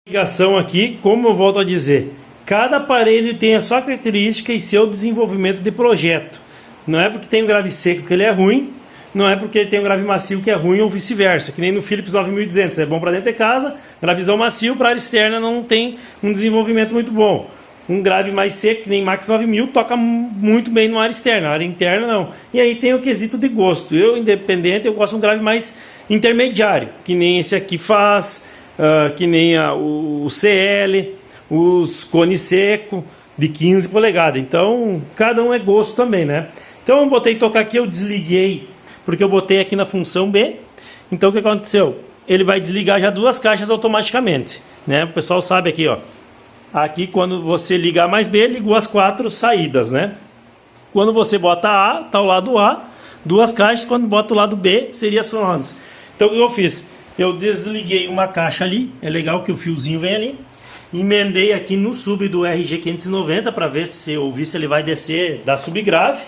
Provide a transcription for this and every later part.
Ligação aqui, como eu volto a dizer, cada aparelho tem a sua característica e seu desenvolvimento de projeto. Não é porque tem um grave seco que ele é ruim, não é porque ele tem um grave macio que é ruim ou vice-versa, que nem no Philips 9200, é bom para dentro de casa, gravizão macio para área externa não tem um desenvolvimento muito bom. Um grave mais seco, que nem Max 9000, toca muito bem na área externa, na área interna não. E aí tem o quesito de gosto. Eu, independente, eu gosto de um grave mais intermediário, que nem esse aqui faz, que nem o CL, os cone seco de 15 polegadas. Então, cada um é gosto também, né? Então, eu botei tocar aqui, eu desliguei, porque eu botei aqui na função B. Então, o que aconteceu? Ele vai desligar já duas caixas automaticamente, né? O pessoal sabe aqui, ó. Aqui, quando você ligar mais B, ligou as 4 saídas, né? Quando você bota A, tá o lado A, duas caixas. Quando bota o lado B, seria as sonoras. Então, o que eu fiz? Eu desliguei uma caixa ali, é legal que o fiozinho vem ali. Emendei aqui no sub do RG590 para ver se ele vai descer da subgrave,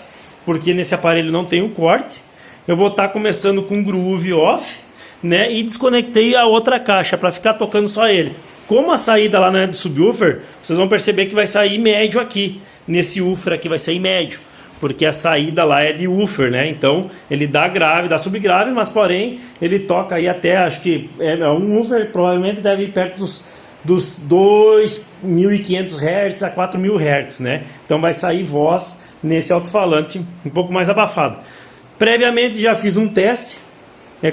porque nesse aparelho não tem o corte. Eu vou estar começando com groove off, né? E desconectei a outra caixa para ficar tocando só ele. Como a saída lá não é do subwoofer, vocês vão perceber que vai sair médio aqui. Nesse woofer aqui vai sair médio, porque a saída lá é de woofer, né? Então ele dá grave, dá subgrave, mas porém ele toca aí até, acho que um woofer provavelmente deve ir perto dos 2.500 Hz a 4.000 Hz, né? Então vai sair voz nesse alto-falante um pouco mais abafado. Previamente já fiz um teste,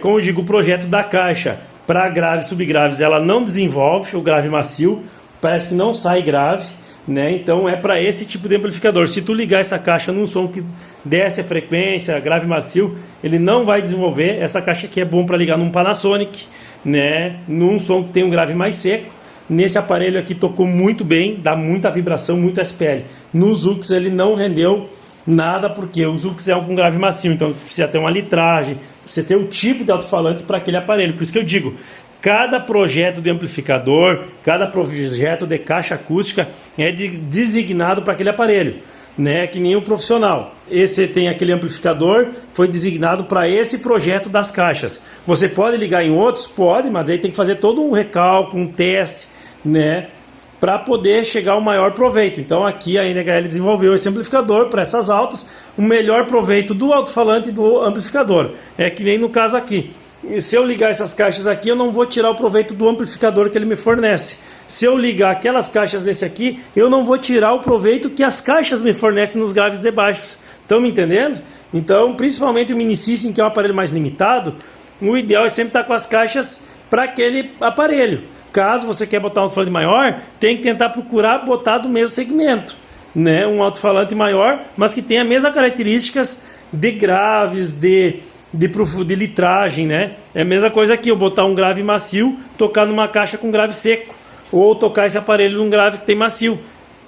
como eu digo, o projeto da caixa para graves e subgraves ela não desenvolve o grave macio, parece que não sai grave, né? Então é para esse tipo de amplificador. Se tu ligar essa caixa num som que desce a frequência, grave macio, ele não vai desenvolver. Essa caixa aqui é bom para ligar num Panasonic, né? Num som que tem um grave mais seco. Nesse aparelho aqui tocou muito bem, dá muita vibração, muito SPL. No Zux ele não rendeu nada, porque o Zux é um grave macio, então precisa ter uma litragem, precisa ter o tipo de alto-falante para aquele aparelho. Por isso que eu digo, cada projeto de amplificador, cada projeto de caixa acústica é designado para aquele aparelho, né? Que nem um profissional. Esse tem aquele amplificador, foi designado para esse projeto das caixas. Você pode ligar em outros? Pode, mas daí tem que fazer todo um recálculo, um teste, né? Para poder chegar ao maior proveito. Então aqui a NHL desenvolveu esse amplificador para essas altas, o melhor proveito do alto-falante e do amplificador. É que nem no caso aqui. Se eu ligar essas caixas aqui, eu não vou tirar o proveito do amplificador que ele me fornece. Se eu ligar aquelas caixas desse aqui, eu não vou tirar o proveito que as caixas me fornecem nos graves de baixo. Estão me entendendo? Então, principalmente o Mini System, que é um aparelho mais limitado, o ideal é sempre estar com as caixas para aquele aparelho. Caso você quer botar um alto-falante maior, tem que tentar procurar botar do mesmo segmento, né? Um alto-falante maior, mas que tenha as mesmas características de graves, de litragem, né? É a mesma coisa aqui, eu botar um grave macio, tocar numa caixa com grave seco, ou tocar esse aparelho num grave que tem macio.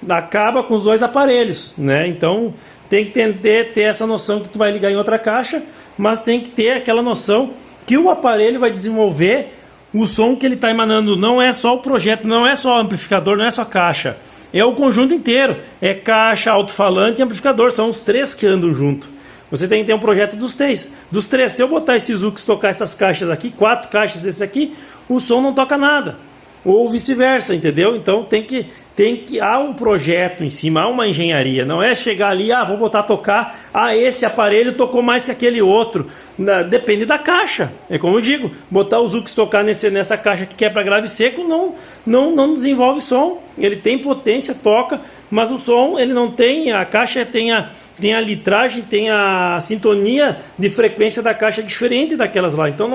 Acaba com os dois aparelhos, né? Então tem que ter essa noção que tu vai ligar em outra caixa, mas tem que ter aquela noção que o aparelho vai desenvolver o som que ele está emanando. Não é só o projeto, não é só o amplificador, não é só a caixa. É o conjunto inteiro. É caixa, alto-falante e amplificador. São os três que andam junto. Você tem que ter um projeto dos três. Dos três, se eu botar esse Zux, tocar essas caixas aqui, 4 caixas desses aqui, o som não toca nada. Ou vice-versa, entendeu? Então há um projeto em cima, há uma engenharia. Não é chegar ali, vou botar a tocar, esse aparelho tocou mais que aquele outro. Depende da caixa. É como eu digo, botar o Zux tocar nessa caixa que é para grave seco não desenvolve som. Ele tem potência, toca, mas o som ele não tem, a caixa tem a litragem, tem a sintonia de frequência da caixa diferente daquelas lá. Então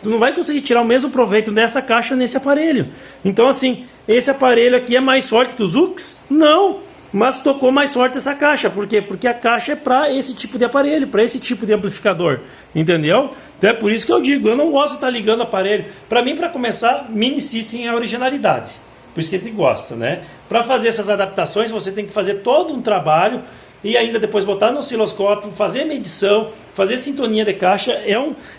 tu não vai conseguir tirar o mesmo proveito dessa caixa nesse aparelho. Então assim, esse aparelho aqui é mais forte que o Zux? Não, mas tocou mais forte essa caixa. Por quê? Porque a caixa é para esse tipo de aparelho, para esse tipo de amplificador. Entendeu? Então é por isso que eu digo, eu não gosto de estar ligando aparelho. Para mim, para começar, Mini System é a originalidade. Por isso que a gente gosta, né? Para fazer essas adaptações, você tem que fazer todo um trabalho e ainda depois botar no osciloscópio, fazer medição, fazer sintonia de caixa.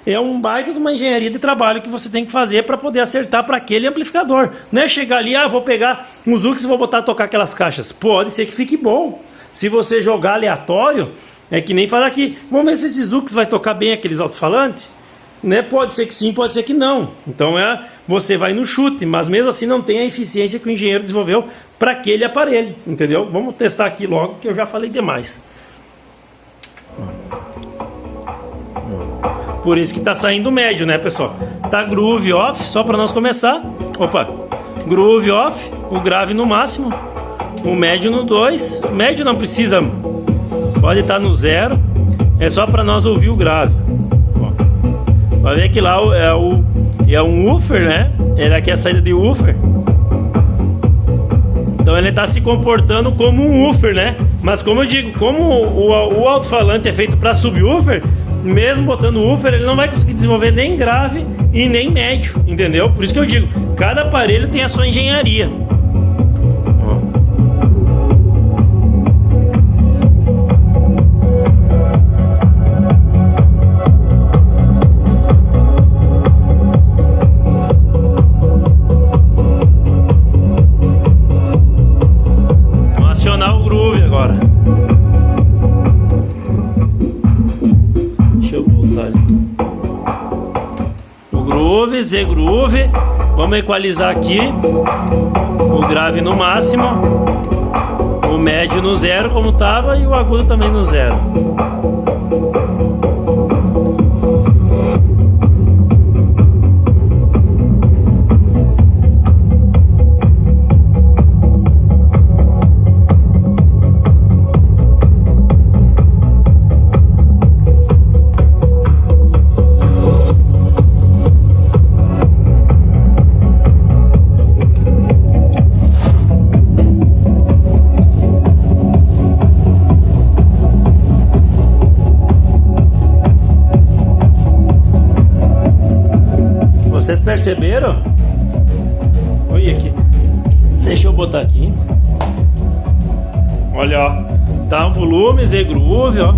É um baita de uma engenharia de trabalho que você tem que fazer para poder acertar para aquele amplificador. Não é chegar ali, vou pegar um Zux e vou botar a tocar aquelas caixas. Pode ser que fique bom. Se você jogar aleatório, é que nem falar aqui, vamos ver se esse Zux vai tocar bem aqueles alto-falantes. né? Pode ser que sim, pode ser que não. Então você vai no chute, mas mesmo assim não tem a eficiência que o engenheiro desenvolveu para aquele aparelho, entendeu? Vamos testar aqui logo, que eu já falei demais. Por isso que tá saindo médio, né, pessoal? Tá groove off, só para nós começar. Opa, groove off, o grave no máximo, o médio no 2. Médio não precisa, pode estar no 0. É só para nós ouvir o grave. Ó, vai ver que lá é um woofer, né? Ele aqui é a saída de woofer. Então ele está se comportando como um woofer, né? Mas como eu digo, como o alto-falante é feito para subwoofer, mesmo botando woofer, ele não vai conseguir desenvolver nem grave e nem médio, entendeu? Por isso que eu digo, cada aparelho tem a sua engenharia. Vamos acionar o groove agora. O groove, Z groove. Vamos equalizar aqui. O grave no máximo, o médio no 0 como estava e o agudo também no 0. Vocês perceberam? Olha aqui. Deixa eu botar aqui. Olha, ó. Tá um volume, Z groove, ó.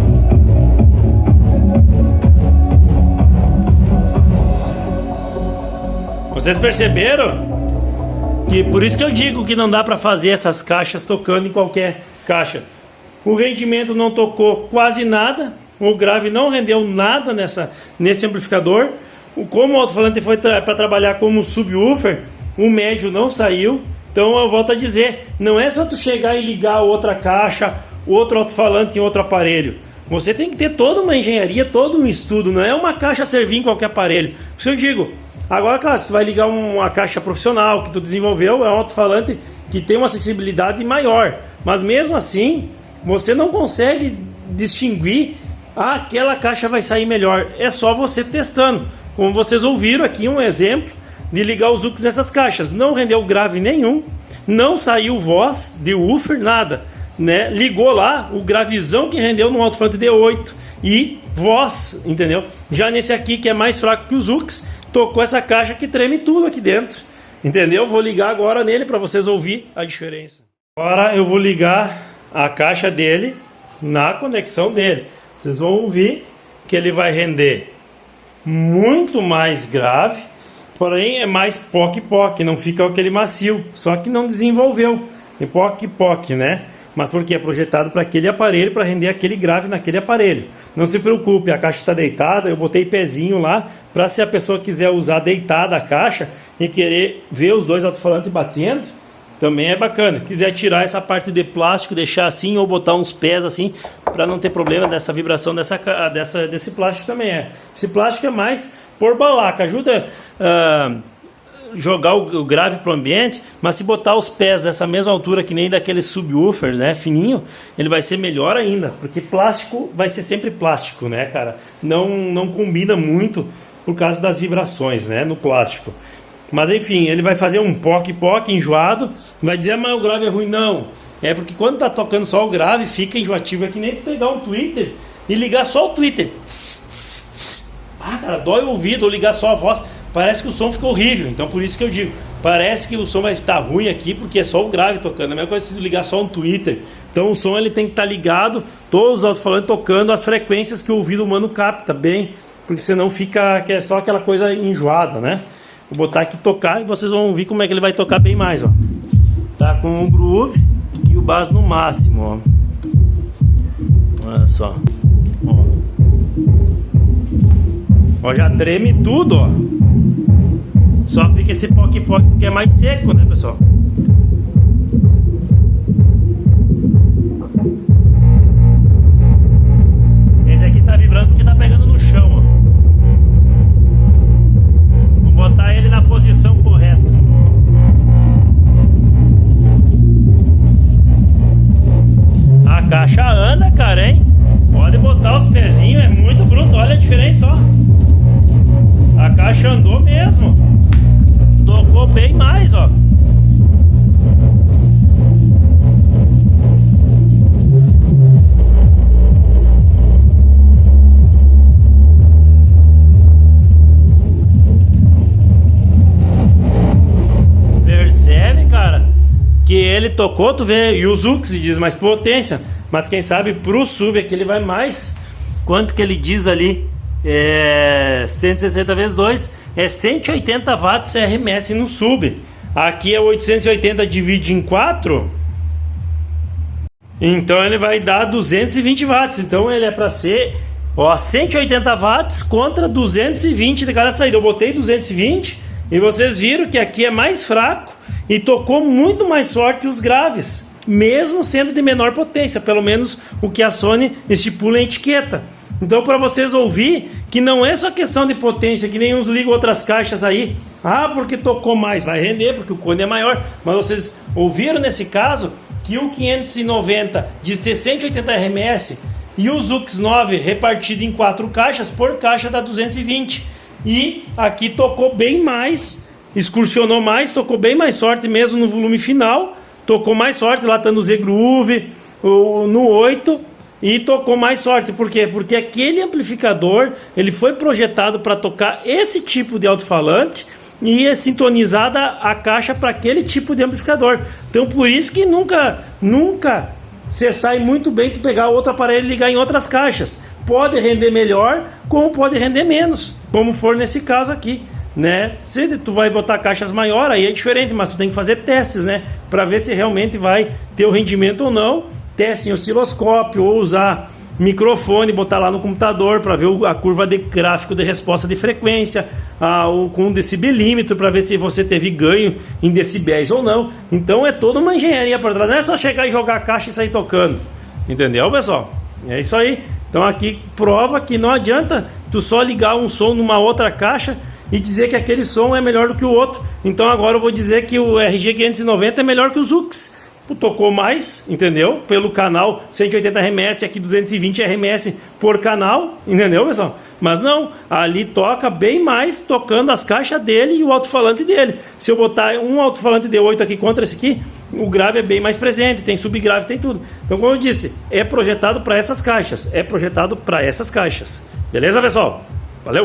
Vocês perceberam? Que por isso que eu digo que não dá para fazer essas caixas tocando em qualquer caixa. O rendimento não tocou quase nada. O grave não rendeu nada nesse amplificador. Como o alto-falante foi para trabalhar como subwoofer, o médio não saiu. Então eu volto a dizer, não é só tu chegar e ligar outra caixa, outro alto-falante em outro aparelho. Você tem que ter toda uma engenharia, todo um estudo. Não é uma caixa servir em qualquer aparelho. Por isso eu digo, agora claro, se tu vai ligar uma caixa profissional que tu desenvolveu, é um alto-falante que tem uma acessibilidade maior. Mas mesmo assim, você não consegue distinguir, aquela caixa vai sair melhor. É só você testando. Como vocês ouviram aqui um exemplo de ligar os hooks nessas caixas. Não rendeu grave nenhum, não saiu voz de woofer, nada, né? Ligou lá o gravizão que rendeu no alto-falante D8 e voz, entendeu? Já nesse aqui que é mais fraco que os hooks, tocou essa caixa que treme tudo aqui dentro, entendeu? Vou ligar agora nele para vocês ouvir a diferença. Agora eu vou ligar a caixa dele na conexão dele. Vocês vão ouvir que ele vai render muito mais grave, porém é mais poc-poc, não fica aquele macio, só que não desenvolveu, é poc-poc, né? Mas porque é projetado para aquele aparelho, para render aquele grave naquele aparelho. Não se preocupe, a caixa está deitada, eu botei pezinho lá, para se a pessoa quiser usar deitada a caixa e querer ver os dois alto-falantes batendo, também é bacana. Quiser tirar essa parte de plástico, deixar assim ou botar uns pés assim, para não ter problema dessa vibração desse plástico também é. Esse plástico é mais por balaca, ajuda a jogar o grave para o ambiente, mas se botar os pés dessa mesma altura que nem daqueles subwoofers, né, fininho, ele vai ser melhor ainda, porque plástico vai ser sempre plástico, né, cara? Não combina muito por causa das vibrações, né, no plástico. Mas enfim, ele vai fazer um poc-poc enjoado, vai dizer, mas o grave é ruim. Não, é porque quando tá tocando só o grave, fica enjoativo. É que nem tu pegar um tweeter e ligar só o tweeter. Ah, cara, dói o ouvido, ou ligar só a voz, parece que o som fica horrível. Então por isso que eu digo, parece que o som vai estar ruim aqui, porque é só o grave tocando. A mesma coisa se tu ligar só um tweeter. Então o som ele tem que estar ligado, todos os alto-falantes tocando as frequências que o ouvido humano capta bem, porque senão fica que é só aquela coisa enjoada, né? Vou botar aqui tocar e vocês vão ver como é que ele vai tocar bem mais, ó. Tá com o groove e o bass no máximo, ó. Olha só. Ó. Ó, já treme tudo, ó. Só fica esse poc-poc porque é mais seco, né, pessoal? Esse aqui tá vibrando porque tá pegando no chão, ó. Vou botar ele na posição correta. A caixa anda, cara, hein? Pode botar os pezinhos, é muito bruto. Olha a diferença, ó. A caixa andou mesmo. Tocou bem mais, ó. Percebe, cara? Que ele tocou, tu vê, e o Zux diz mais potência, mas quem sabe pro sub aqui ele vai mais. Quanto que ele diz ali? 160 vezes 2 é 180 watts RMS no sub. Aqui é 880 divide em 4, então ele vai dar 220 watts. Então ele é para ser, ó, 180 watts contra 220 de cada saída. Eu botei 220 e vocês viram que aqui é mais fraco e tocou muito mais forte os graves, mesmo sendo de menor potência, pelo menos o que a Sony estipula em etiqueta. Então, para vocês ouvir que não é só questão de potência, que nem uns ligam outras caixas aí, porque tocou mais, vai render, porque o cone é maior. Mas vocês ouviram nesse caso que o 590 diz ter 180 RMS e o Zux 9 repartido em 4 caixas, por caixa dá 220. E aqui tocou bem mais, excursionou mais, tocou bem mais sorte mesmo no volume final, tocou mais sorte lá tá no Z-Groove, no 8, e tocou mais sorte. Por quê? Porque aquele amplificador ele foi projetado para tocar esse tipo de alto-falante e é sintonizada a caixa para aquele tipo de amplificador. Então por isso que nunca você sai muito bem tu pegar outro aparelho e ligar em outras caixas. Pode render melhor, como pode render menos, como for nesse caso aqui, né? Se tu vai botar caixas maiores, aí é diferente, mas tu tem que fazer testes, né? Para ver se realmente vai ter o rendimento ou não. Teste em osciloscópio ou usar microfone, botar lá no computador para ver a curva de gráfico de resposta de frequência, com um decibelímetro para ver se você teve ganho em decibéis ou não. Então é toda uma engenharia por trás, não é só chegar e jogar a caixa e sair tocando, entendeu, pessoal? É isso aí. Então aqui prova que não adianta tu só ligar um som numa outra caixa e dizer que aquele som é melhor do que o outro. Então agora eu vou dizer que o RG590 é melhor que o Zux. Tocou mais, entendeu? Pelo canal 180 RMS, aqui 220 RMS por canal, entendeu, pessoal? Mas não, ali toca bem mais, tocando as caixas dele e o alto-falante dele. Se eu botar um alto-falante D8 aqui contra esse aqui, o grave é bem mais presente, tem subgrave, tem tudo. Então, como eu disse, é projetado para essas caixas, beleza, pessoal? Valeu!